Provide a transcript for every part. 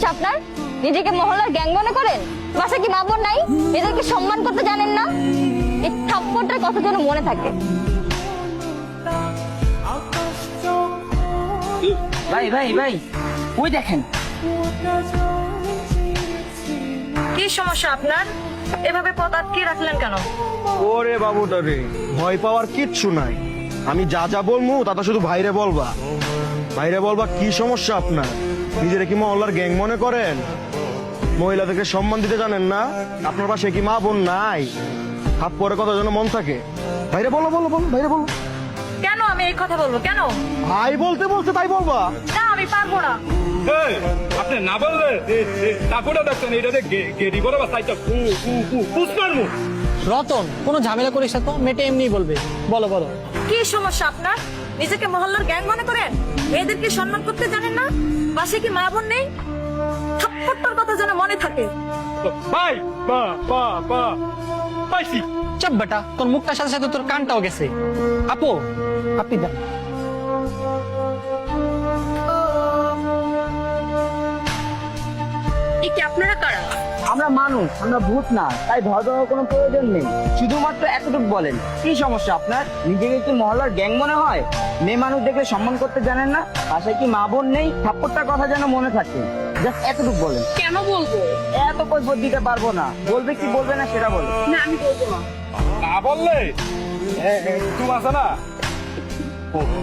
সমস্যা আপনার? নিজেকে মহল্লার গ্যাং মনে করেন? বাসায় কি মা বোন নাই? এদেরকে সম্মান করতে জানেন না? এই থাপ্পড়টার কথা যেন মনে থাকে। ভাই ভাই ভাই, ওই দেখেন। কি সমস্যা আপনার? এভাবে পথ আটকে রাখলেন কেন? ওরে বাবুটা রে, ভয় পাওয়ার কিচ্ছু নাই। আমি যা যা বলবো তা তো শুধু ভাইরে বলবা। ভাইরে বলবা কি সমস্যা আপনার? নিজেরা কি মহল্লার গ্যাং মনে করেন? মহিলাদেরকে সম্মান দিতে জানেন না? আপনার পাশে কি মা বোন নাই? হাত পরে কথা যেন মন থাকে। ভাইরে বলো বলো বলো, ভাইরে বলো। কেন আমি এই কথা বলবো? কেন? ভাই বলতে বলতে তাই বলবা? না, আমি পারবো না। এই, আপনি না বললে তারপরে দেখছেন এটাতে গেরি বড় বা সাইডটা পুষ্পার মুখ। রতন, কোনো ঝামেলা করিস না তো, মেয়েটা এমনি বলবে। বলো বলো। কি সমস্যা আপনার? নিজেকে মহল্লার গ্যাং মনে করেন? মেয়েদেরকে সম্মান করতে জানেন না? বাসায় কি মা বোন নেই? থাপ্পড়টার কথা যেন মনে থাকে। ভাই বা বা বা পাইছি। চাপ বেটা, তোর মুখটার সাথে সাথে তোর কানটাও গেছে। আপু, আপনি দেন। এই কি আপনারা কারা? আমরা মানুষ, আমরা ভূত না, তাই ভয় পাওয়ার কোনো প্রয়োজন নেই। শুধুমাত্র এতটুকু বলেন, কি সমস্যা আপনার? নিজেকে কি মহল্লার গ্যাং মনে হয়? মেয়ে মানুষ দেখলে সম্মান করতে জানেন না? বাসায় কি মা বোন নেই? থাপ্পড়টার কথা যেন মনে থাকে। জাস্ট এতটুকু বলেন। কেন বলবো? এত কৈফিয়ত দিতে পারবো না। বলবে কি বলবে না সেটা বলো। না, আমি বলবো না। না বললে তুমি আছে না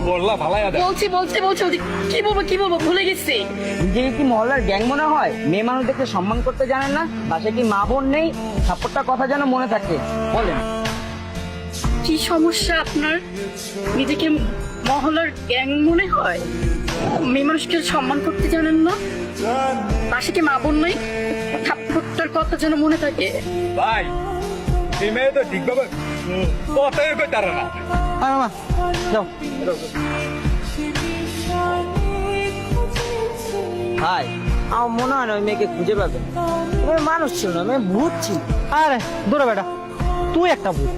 বললা ভালাই আদা। বলছি কি বলবো ভুলে গেছি। নিজেকে কি মহল্লার গ্যাং মনে হয়? মেয়ে মানুষ দেখলে সম্মান করতে জানেন না? বাসায় কি মা বোন নেই? থাপ্পড়টার কথা যেন মনে থাকে। বলেন। কি সমস্যা আপনার? নিজেকে মহল্লার গ্যাং মনে হয়? মেয়ে মানুষকে সম্মান করতে জানেন না? পাশে কি মা বোন নেই? থাপ্পড়টার কথা যেন মনে থাকে। ভাই এই মেয়ে তো ঠিকভাবে কথাই কই তারা না। মামা যাও। হাই, আমার মনে হয় না ওই মেয়েকে খুঁজে পাবে। ওই মানুষ ছিল না, মেয়ে ভূত ছিল। আরে দূরে বেটা, তুই একটা ভূত।